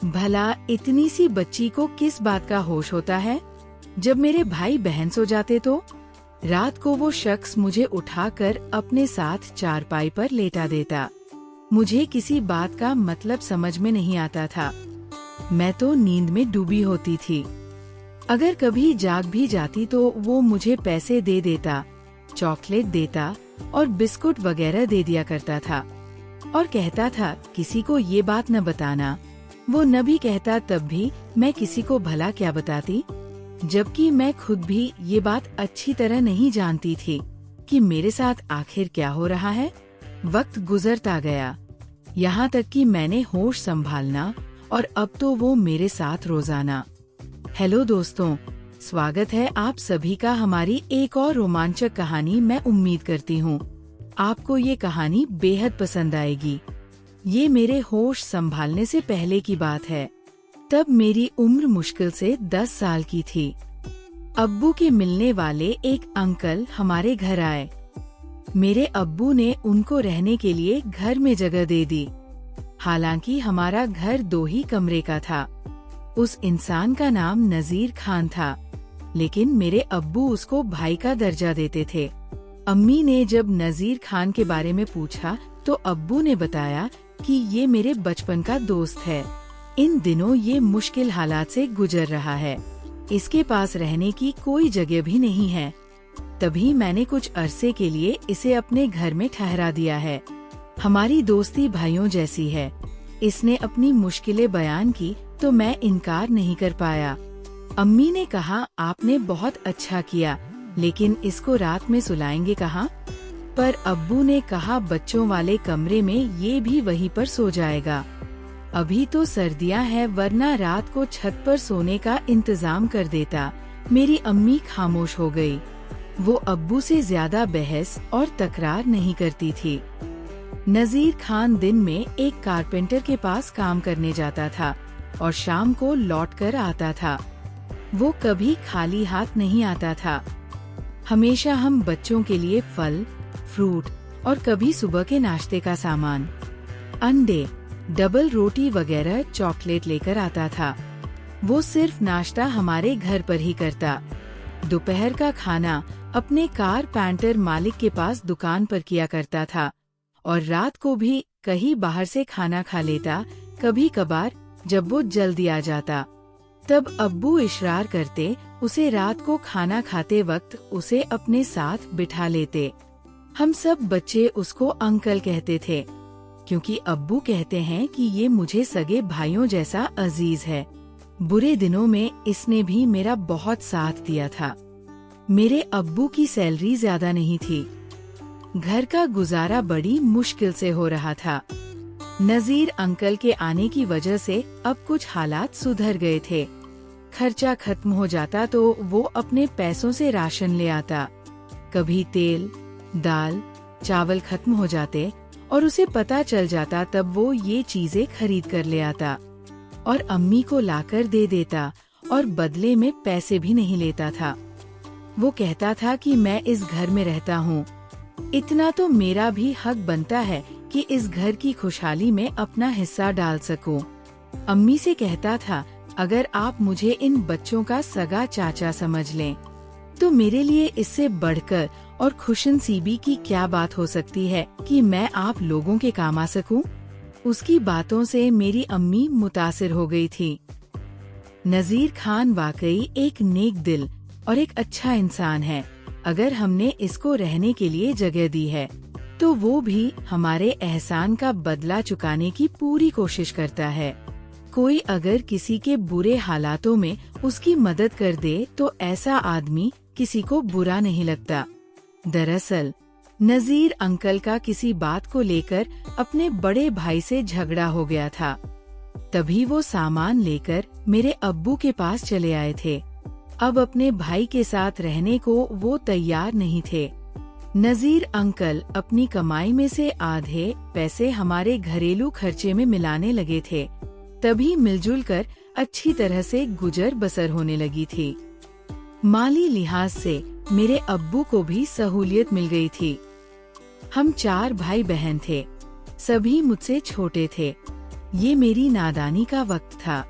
भला इतनी सी बच्ची को किस बात का होश होता है? जब मेरे भाई बहन सो जाते तो रात को वो शख्स मुझे उठाकर अपने साथ चारपाई पर लेटा देता। मुझे किसी बात का मतलब समझ में नहीं आता था। मैं तो नींद में डूबी होती थी। अगर कभी जाग भी जाती तो वो मुझे पैसे दे देता, चॉकलेट देता और बिस्कुट वगैरह दे दिया करता था और कहता था किसी को ये बात न बताना। वो न भी कहता तब भी मैं किसी को भला क्या बताती, जबकि मैं खुद भी ये बात अच्छी तरह नहीं जानती थी कि मेरे साथ आखिर क्या हो रहा है। वक्त गुजरता गया, यहाँ तक कि मैंने होश संभालना और अब तो वो मेरे साथ रोजाना। हेलो दोस्तों, स्वागत है आप सभी का हमारी एक और रोमांचक कहानी। मैं उम्मीद करती हूँ आपको ये कहानी बेहद पसंद आएगी। ये मेरे होश संभालने से पहले की बात है। तब मेरी उम्र मुश्किल से 10 साल की थी। अब्बू के मिलने वाले एक अंकल हमारे घर आए। मेरे अब्बू ने उनको रहने के लिए घर में जगह दे दी। हालांकि हमारा घर 2 ही कमरे का था। उस इंसान का नाम नजीर खान था, लेकिन मेरे अब्बू उसको भाई का दर्जा देते थे। अम्मी ने जब नजीर खान के बारे में पूछा तो अब्बू ने बताया कि ये मेरे बचपन का दोस्त है। इन दिनों ये मुश्किल हालात से गुजर रहा है। इसके पास रहने की कोई जगह भी नहीं है। तभी मैंने कुछ अरसे के लिए इसे अपने घर में ठहरा दिया है। हमारी दोस्ती भाइयों जैसी है। इसने अपनी मुश्किलें बयान की तो मैं इनकार नहीं कर पाया। अम्मी ने कहा आपने बहुत अच्छा किया, लेकिन इसको रात में सुलाएंगे कहाँ? पर अब्बू ने कहा बच्चों वाले कमरे में, ये भी वहीं पर सो जाएगा। अभी तो सर्दियाँ है, वरना रात को छत पर सोने का इंतजाम कर देता। मेरी अम्मी खामोश हो गई। वो अब्बू से ज्यादा बहस और तकरार नहीं करती थी। नजीर खान दिन में एक कारपेंटर के पास काम करने जाता था और शाम को लौट कर आता था। वो कभी खाली हाथ नहीं आता था। हमेशा हम बच्चों के लिए फल, फ्रूट और कभी सुबह के नाश्ते का सामान, अंडे, डबल रोटी वगैरह चॉकलेट लेकर आता था। वो सिर्फ नाश्ता हमारे घर पर ही करता। दोपहर का खाना अपने कारपेंटर मालिक के पास दुकान पर किया करता था और रात को भी कहीं बाहर से खाना खा लेता, कभी कभार जब वो जल्दी आ जाता। तब अब्बू इशरार करते, उसे रात को खाना खाते वक्त उसे अपने साथ बिठा लेते। हम सब बच्चे उसको अंकल कहते थे, क्योंकि अब्बू कहते हैं कि ये मुझे सगे भाइयों जैसा अजीज है। बुरे दिनों में इसने भी मेरा बहुत साथ दिया था। मेरे अब्बू की सैलरी ज्यादा नहीं थी। घर का गुजारा बड़ी मुश्किल से हो रहा था। नजीर अंकल के आने की वजह से अब कुछ हालात सुधर गए थे। खर्चा खत्म हो जाता तो वो अपने पैसों से राशन ले आता। कभी तेल, दाल, चावल खत्म हो जाते और उसे पता चल जाता, तब वो ये चीजें खरीद कर ले आता और अम्मी को लाकर दे देता और बदले में पैसे भी नहीं लेता था। वो कहता था कि मैं इस घर में रहता हूँ, इतना तो मेरा भी हक बनता है कि इस घर की खुशहाली में अपना हिस्सा डाल सकूं। अम्मी से कहता था, अगर आप मुझे इन बच्चों का सगा चाचा समझ लें, तो मेरे लिए इससे बढ़कर और खुशनसीबी की क्या बात हो सकती है कि मैं आप लोगों के काम आ सकूं। उसकी बातों से मेरी अम्मी मुतासिर हो गई थी। नजीर खान वाकई एक नेक दिल और एक अच्छा इंसान है। अगर हमने इसको रहने के लिए जगह दी है, तो वो भी हमारे एहसान का बदला चुकाने की पूरी कोशिश करता है। कोई अगर किसी के बुरे हालातों में उसकी मदद कर दे, तो ऐसा आदमी किसी को बुरा नहीं लगता। दरअसल नजीर अंकल का किसी बात को लेकर अपने बड़े भाई से झगड़ा हो गया था। तभी वो सामान लेकर मेरे अब्बू के पास चले आए थे। अब अपने भाई के साथ रहने को वो तैयार नहीं थे। नजीर अंकल अपनी कमाई में से आधे पैसे हमारे घरेलू खर्चे में मिलाने लगे थे। तभी मिलजुल कर अच्छी तरह से गुजर बसर होने लगी थी। माली लिहाज से मेरे अब्बू को भी सहूलियत मिल गई थी। हम 4 भाई बहन थे, सभी मुझसे छोटे थे। ये मेरी नादानी का वक्त था।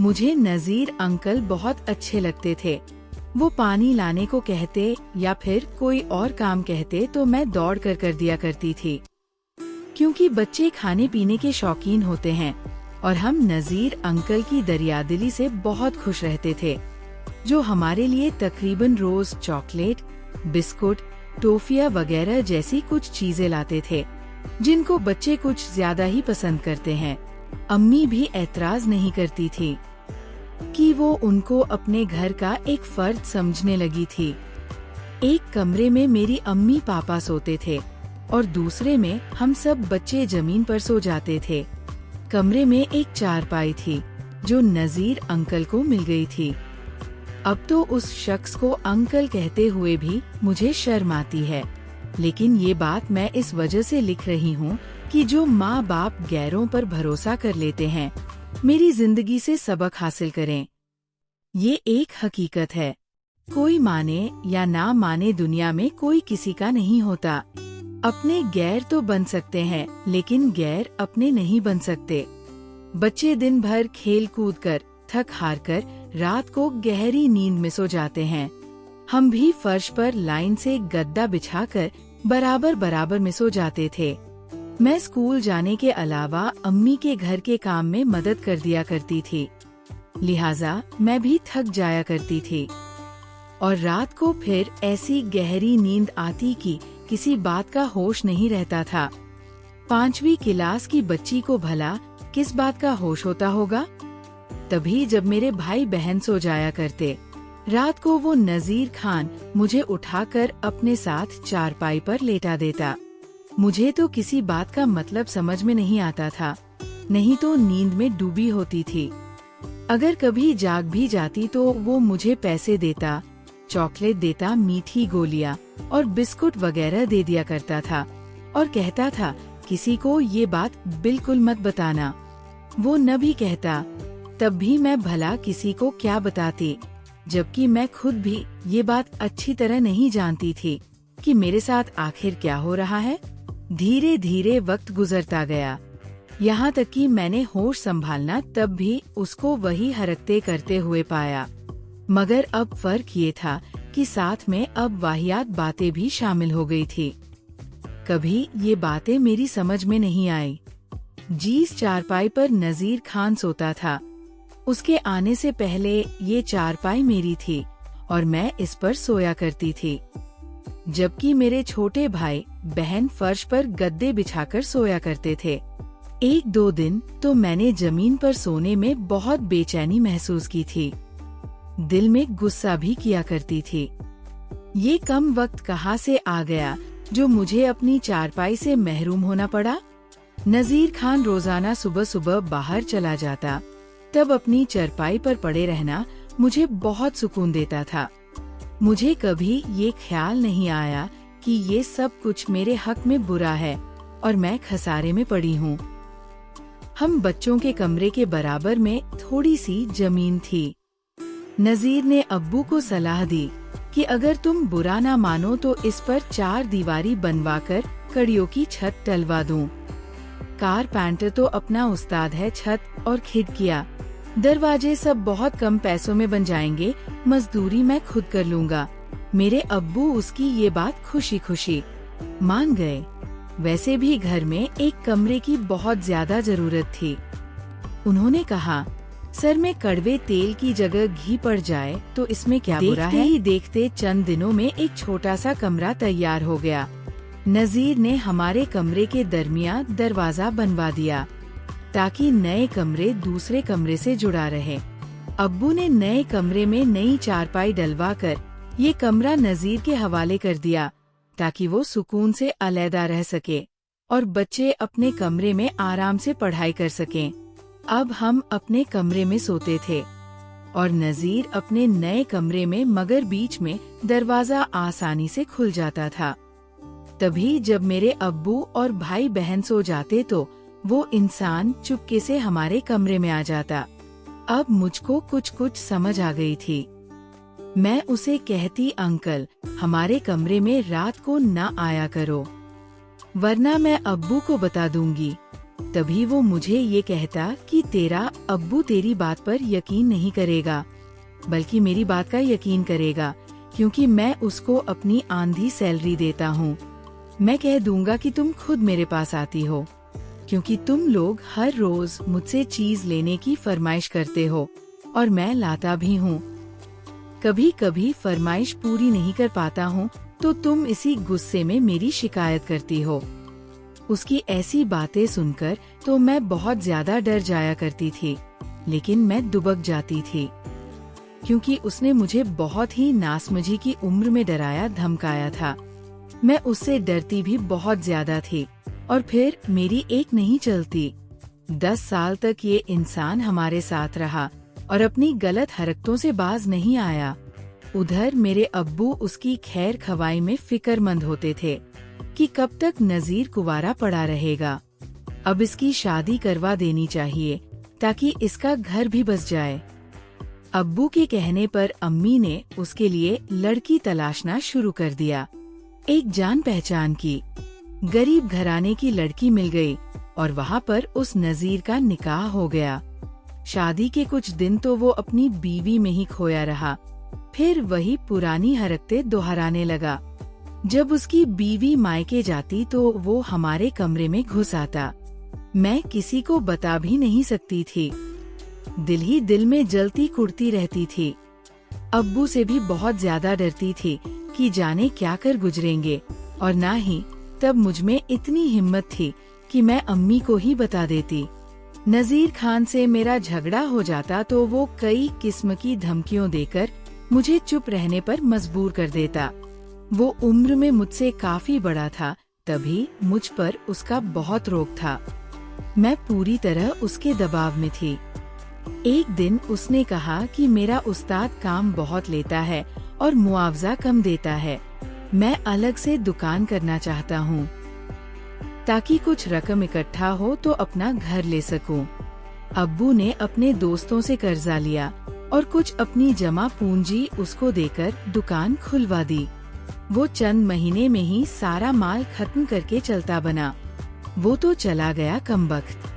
मुझे नजीर अंकल बहुत अच्छे लगते थे। वो पानी लाने को कहते या फिर कोई और काम कहते तो मैं दौड़ कर दिया करती थी, क्योंकि बच्चे खाने पीने के शौकीन होते हैं और हम नजीर अंकल की दरियादिली से बहुत खुश रहते थे, जो हमारे लिए तकरीबन रोज चॉकलेट, बिस्कुट, टॉफियां वगैरह जैसी कुछ चीजें लाते थे, जिनको बच्चे कुछ ज्यादा ही पसंद करते हैं। अम्मी भी एतराज नहीं करती थी कि वो उनको अपने घर का एक फर्द समझने लगी थी। एक कमरे में मेरी अम्मी पापा सोते थे और दूसरे में हम सब बच्चे जमीन पर सो जाते थे। कमरे में एक चारपाई थी जो नजीर अंकल को मिल गई थी। अब तो उस शख्स को अंकल कहते हुए भी मुझे शर्म आती है, लेकिन ये बात मैं इस वजह से लिख रही हूँ कि जो माँ बाप गैरों पर भरोसा कर लेते हैं, मेरी जिंदगी से सबक हासिल करें। ये एक हकीकत है, कोई माने या ना माने दुनिया में कोई किसी का नहीं होता। अपने गैर तो बन सकते हैं, लेकिन गैर अपने नहीं बन सकते। बच्चे दिन भर खेल कूद कर थक हार कर रात को गहरी नींद में सो जाते हैं। हम भी फर्श पर लाइन से गद्दा बिछाकर बराबर बराबर में सो जाते थे। मैं स्कूल जाने के अलावा अम्मी के घर के काम में मदद कर दिया करती थी, लिहाजा मैं भी थक जाया करती थी और रात को फिर ऐसी गहरी नींद आती कि किसी बात का होश नहीं रहता था। 5वीं क्लास की बच्ची को भला किस बात का होश होता होगा? तभी जब मेरे भाई बहन सो जाया करते, रात को वो नजीर खान मुझे उठाकर अपने साथ चारपाई पर लेटा देता। मुझे तो किसी बात का मतलब समझ में नहीं आता था, नहीं तो नींद में डूबी होती थी। अगर कभी जाग भी जाती तो वो मुझे पैसे देता, चॉकलेट देता, मीठी गोलियां और बिस्कुट वगैरह दे दिया करता था और कहता था किसी को ये बात बिल्कुल मत बताना। वो न भी कहता तब भी मैं भला किसी को क्या बताती, जबकि मैं खुद भी ये बात अच्छी तरह नहीं जानती थी कि मेरे साथ आखिर क्या हो रहा है। धीरे धीरे वक्त गुजरता गया, यहाँ तक कि मैंने होश संभालना तब भी उसको वही हरकतें करते हुए पाया। मगर अब फर्क ये था कि साथ में अब वाहियात बातें भी शामिल हो गई थी। कभी ये बातें मेरी समझ में नहीं आई। जिस चारपाई पर नजीर खान सोता था, उसके आने से पहले ये चारपाई मेरी थी और मैं इस पर सोया करती थी, जबकि मेरे छोटे भाई बहन फर्श पर गद्दे बिछाकर सोया करते थे। एक दो दिन तो मैंने जमीन पर सोने में बहुत बेचैनी महसूस की थी, दिल में गुस्सा भी किया करती थी। ये कम वक्त कहाँ से आ गया जो मुझे अपनी चारपाई से महरूम होना पड़ा। नजीर खान रोजाना सुबह सुबह बाहर चला जाता, तब अपनी चारपाई पर पड़े रहना मुझे बहुत सुकून देता था। मुझे कभी ये ख्याल नहीं आया कि ये सब कुछ मेरे हक में बुरा है और मैं खसारे में पड़ी हूँ। हम बच्चों के कमरे के बराबर में थोड़ी सी जमीन थी। नजीर ने अब्बू को सलाह दी कि अगर तुम बुरा ना मानो तो इस पर 4 दीवारी बनवाकर कड़ियों की छत डलवा दूं। कारपेंटर तो अपना उस्ताद है, छत और खिड़कियां, दरवाजे सब बहुत कम पैसों में बन जाएंगे, मजदूरी मैं खुद कर लूँगा। मेरे अब्बू उसकी ये बात खुशी खुशी मान गए। वैसे भी घर में एक कमरे की बहुत ज्यादा जरूरत थी। उन्होंने कहा, सर में कड़वे तेल की जगह घी पड़ जाए तो इसमें क्या बुरा है। देखते ही देखते चंद दिनों में एक छोटा सा कमरा तैयार हो गया। नजीर ने हमारे कमरे के दरमियान दरवाजा बनवा दिया ताकि नए कमरे दूसरे कमरे से जुड़ा रहे। अब्बू ने नए कमरे में नई चारपाई डलवाकर ये कमरा नजीर के हवाले कर दिया ताकि वो सुकून से अलहदा रह सके और बच्चे अपने कमरे में आराम से पढ़ाई कर सकें। अब हम अपने कमरे में सोते थे और नजीर अपने नए कमरे में, मगर बीच में दरवाजा आसानी से खुल जाता था। तभी जब मेरे अब्बू और भाई बहन सो जाते तो वो इंसान चुपके से हमारे कमरे में आ जाता। अब मुझको कुछ कुछ समझ आ गई थी। मैं उसे कहती, अंकल हमारे कमरे में रात को ना आया करो वरना मैं अब्बू को बता दूंगी। तभी वो मुझे ये कहता कि तेरा अब्बू तेरी बात पर यकीन नहीं करेगा, बल्कि मेरी बात का यकीन करेगा, क्योंकि मैं उसको अपनी आंधी सैलरी देता हूँ। मैं कह दूंगा कि तुम खुद मेरे पास आती हो, क्योंकि तुम लोग हर रोज मुझसे चीज लेने की फरमाइश करते हो और मैं लाता भी हूँ। कभी कभी फरमाइश पूरी नहीं कर पाता हूँ तो तुम इसी गुस्से में मेरी शिकायत करती हो। उसकी ऐसी बातें सुनकर तो मैं बहुत ज्यादा डर जाया करती थी, लेकिन मैं दुबक जाती थी, क्योंकि उसने मुझे बहुत ही नासमझी की उम्र में डराया धमकाया था। मैं उससे डरती भी बहुत ज्यादा थी और फिर मेरी एक नहीं चलती। 10 साल तक ये इंसान हमारे साथ रहा और अपनी गलत हरकतों से बाज नहीं आया। उधर मेरे अब्बू उसकी खैर खवाई में फिक्रमंद होते थे कि कब तक नजीर कुंवारा पड़ा रहेगा। अब इसकी शादी करवा देनी चाहिए ताकि इसका घर भी बस जाए। अब्बू के कहने पर अम्मी ने उसके लिए लड़की तलाशना शुरू कर दिया। एक जान पहचान की गरीब घराने की लड़की मिल गई और वहाँ पर उस नजीर का निकाह हो गया। शादी के कुछ दिन तो वो अपनी बीवी में ही खोया रहा, फिर वही पुरानी हरकतें दोहराने लगा। जब उसकी बीवी मायके जाती तो वो हमारे कमरे में घुस आता। मैं किसी को बता भी नहीं सकती थी, दिल ही दिल में जलती कुड़ती रहती थी। अब्बू से भी बहुत ज्यादा डरती थी कि जाने क्या कर गुजरेंगे, और ना ही तब मुझमें इतनी हिम्मत थी कि मैं अम्मी को ही बता देती। नजीर खान से मेरा झगड़ा हो जाता तो वो कई किस्म की धमकियों देकर मुझे चुप रहने पर मजबूर कर देता। वो उम्र में मुझसे काफी बड़ा था, तभी मुझ पर उसका बहुत रोक था। मैं पूरी तरह उसके दबाव में थी। एक दिन उसने कहा कि मेरा उस्ताद काम बहुत लेता है और मुआवजा कम देता है। मैं अलग से दुकान करना चाहता हूँ ताकि कुछ रकम इकट्ठा हो तो अपना घर ले सकूं। अब्बू ने अपने दोस्तों से कर्जा लिया और कुछ अपनी जमा पूंजी उसको देकर दुकान खुलवा दी। वो चंद महीने में ही सारा माल खत्म करके चलता बना। वो तो चला गया कमबख्त,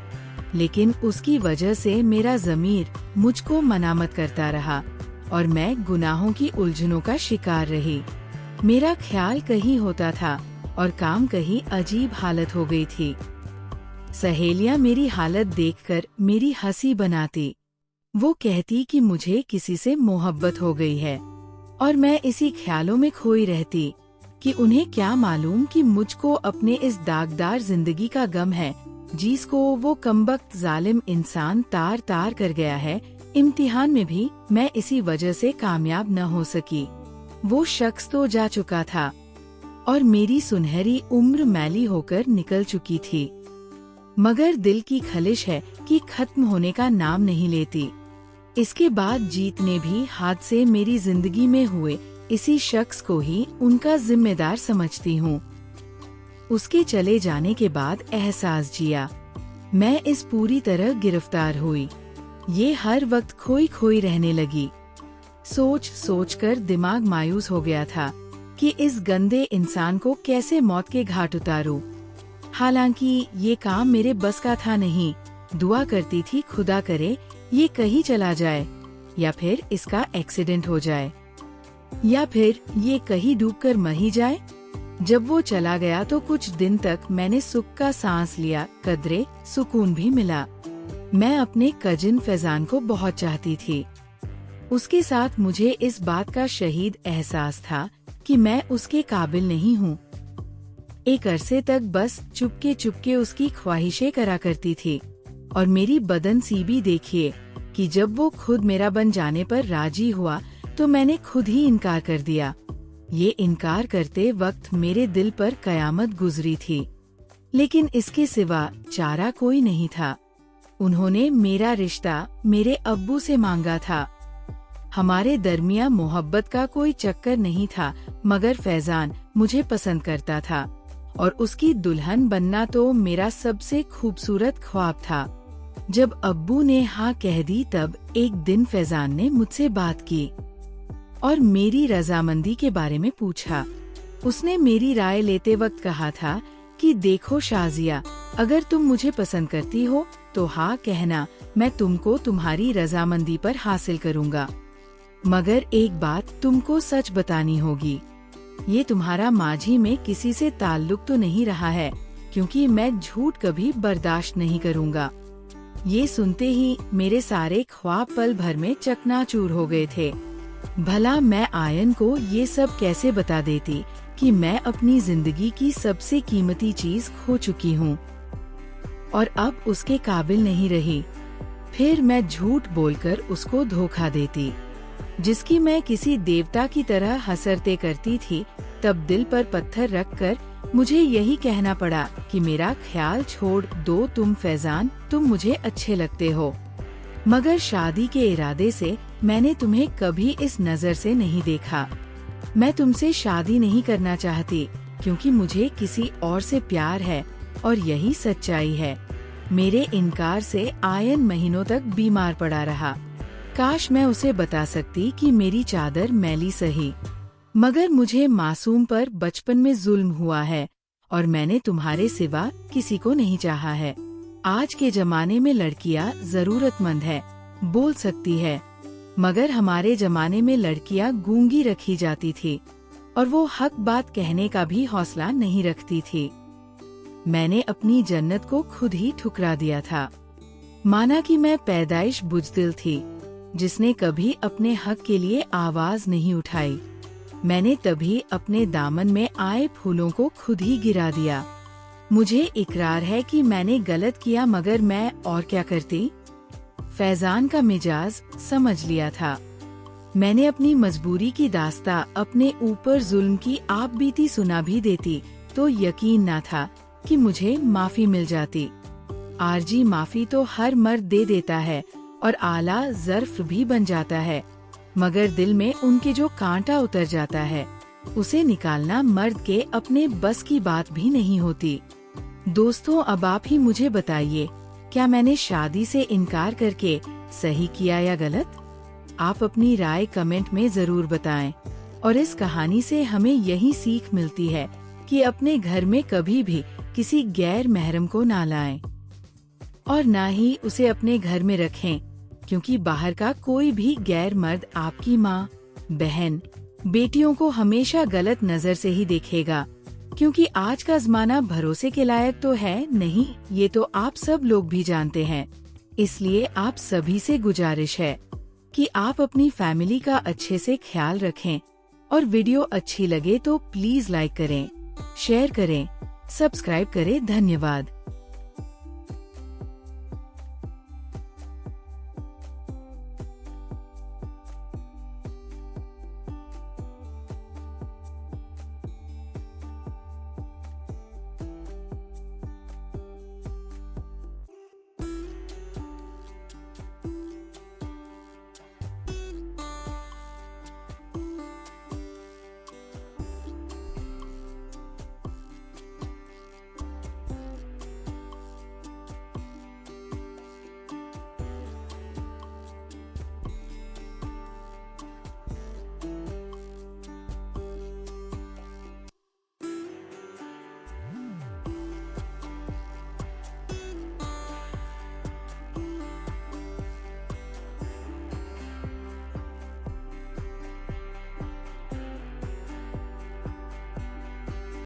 लेकिन उसकी वजह से मेरा ज़मीर मुझको मनामत करता रहा और मैं गुनाहों की उलझनों का शिकार रही। मेरा ख्याल कहीं होता था और काम कहीं अजीब हालत हो गई थी। सहेलियां मेरी हालत देखकर मेरी हंसी बनाती। वो कहती कि मुझे किसी से मोहब्बत हो गई है और मैं इसी ख्यालों में खोई रहती कि उन्हें क्या मालूम कि मुझको अपने इस दागदार जिंदगी का गम है, जिसको वो कमबख्त जालिम इंसान तार तार कर गया है। इम्तिहान में भी मैं इसी वजह से कामयाब न हो सकी। वो शख्स तो जा चुका था और मेरी सुनहरी उम्र मैली होकर निकल चुकी थी, मगर दिल की खलिश है कि खत्म होने का नाम नहीं लेती। इसके बाद जीतने भी हाथ से मेरी जिंदगी में हुए इसी शख्स को ही उनका जिम्मेदार समझती हूँ। उसके चले जाने के बाद एहसास जिया, मैं इस पूरी तरह गिरफ्तार हुई। ये हर वक्त खोई खोई रहने लगी। सोच सोच कर दिमाग मायूस हो गया था कि इस गंदे इंसान को कैसे मौत के घाट उतारूं। हालांकि ये काम मेरे बस का था नहीं। दुआ करती थी खुदा करे ये कहीं चला जाए, या फिर इसका एक्सीडेंट हो जाए, या फिर ये कहीं डूबकर मर ही जाए। जब वो चला गया तो कुछ दिन तक मैंने सुख का सांस लिया, कदरे सुकून भी मिला। मैं अपने कजिन फैजान को बहुत चाहती थी। उसके साथ मुझे इस बात का शहीद एहसास था कि मैं उसके काबिल नहीं हूँ। एक अरसे तक बस चुपके चुपके उसकी ख्वाहिशें करा करती थी और मेरी बदनसीबी देखिए कि जब वो खुद मेरा बन जाने पर राजी हुआ तो मैंने खुद ही इनकार कर दिया। ये इनकार करते वक्त मेरे दिल पर कयामत गुजरी थी, लेकिन इसके सिवा चारा कोई नहीं था। उन्होंने मेरा रिश्ता मेरे अब्बू से मांगा था। हमारे दरमियां मोहब्बत का कोई चक्कर नहीं था, मगर फैजान मुझे पसंद करता था और उसकी दुल्हन बनना तो मेरा सबसे खूबसूरत ख्वाब था। जब अब्बू ने हाँ कह दी तब एक दिन फैजान ने मुझसे बात की और मेरी रजामंदी के बारे में पूछा। उसने मेरी राय लेते वक्त कहा था कि देखो शाजिया, अगर तुम मुझे पसंद करती हो तो हाँ कहना, मैं तुमको तुम्हारी रजामंदी पर हासिल करूँगा। मगर एक बात तुमको सच बतानी होगी, ये तुम्हारा माझी में किसी से ताल्लुक तो नहीं रहा है, क्योंकि मैं झूठ कभी बर्दाश्त नहीं करूँगा। ये सुनते ही मेरे सारे ख्वाब पल भर में चकनाचूर हो गए थे। भला मैं आयन को ये सब कैसे बता देती कि मैं अपनी जिंदगी की सबसे कीमती चीज खो चुकी हूँ और अब उसके काबिल नहीं रही। फिर मैं झूठ बोलकर उसको धोखा देती, जिसकी मैं किसी देवता की तरह हसरते करती थी। तब दिल पर पत्थर रखकर मुझे यही कहना पड़ा कि मेरा ख्याल छोड़ दो तुम फैजान, तुम मुझे अच्छे लगते हो, मगर शादी के इरादे से मैंने तुम्हें कभी इस नजर से नहीं देखा। मैं तुमसे शादी नहीं करना चाहती क्योंकि मुझे किसी और से प्यार है और यही सच्चाई है। मेरे इनकार से आयन महीनों तक बीमार पड़ा रहा। काश मैं उसे बता सकती कि मेरी चादर मैली सही, मगर मुझे मासूम पर बचपन में जुल्म हुआ है और मैंने तुम्हारे सिवा किसी को नहीं चाहा है। आज के जमाने में लड़कियां जरूरतमंद है, बोल सकती है, मगर हमारे जमाने में लड़कियां गूंगी रखी जाती थी और वो हक बात कहने का भी हौसला नहीं रखती थी। मैंने अपनी जन्नत को खुद ही ठुकरा दिया था। माना कि मैं पैदाइश बुज़दिल थी, जिसने कभी अपने हक के लिए आवाज नहीं उठाई। मैंने तभी अपने दामन में आए फूलों को खुद ही गिरा दिया। मुझे इकरार है कि मैंने गलत किया, मगर मैं और क्या करती। फैजान का मिजाज समझ लिया था। मैंने अपनी मजबूरी की दास्तां अपने ऊपर जुल्म की आप बीती सुना भी देती तो यकीन न था कि मुझे माफी मिल जाती। आरजी माफी तो हर मर्द दे देता है और आला ज़र्फ भी बन जाता है, मगर दिल में उनके जो कांटा उतर जाता है उसे निकालना मर्द के अपने बस की बात भी नहीं होती। दोस्तों, अब आप ही मुझे बताइए क्या मैंने शादी से इनकार करके सही किया या गलत? आप अपनी राय कमेंट में जरूर बताएं। और इस कहानी से हमें यही सीख मिलती है कि अपने घर में कभी भी किसी गैर महरम को ना लाएं और ना ही उसे अपने घर में रखें, क्योंकि बाहर का कोई भी गैर मर्द आपकी माँ, बहन, बेटियों को हमेशा गलत नजर से ही देखेगा। क्योंकि आज का जमाना भरोसे के लायक तो है नहीं, ये तो आप सब लोग भी जानते हैं। इसलिए आप सभी से गुजारिश है कि आप अपनी फैमिली का अच्छे से ख्याल रखें और वीडियो अच्छी लगे तो प्लीज लाइक करें, शेयर करें, सब्सक्राइब करें। धन्यवाद।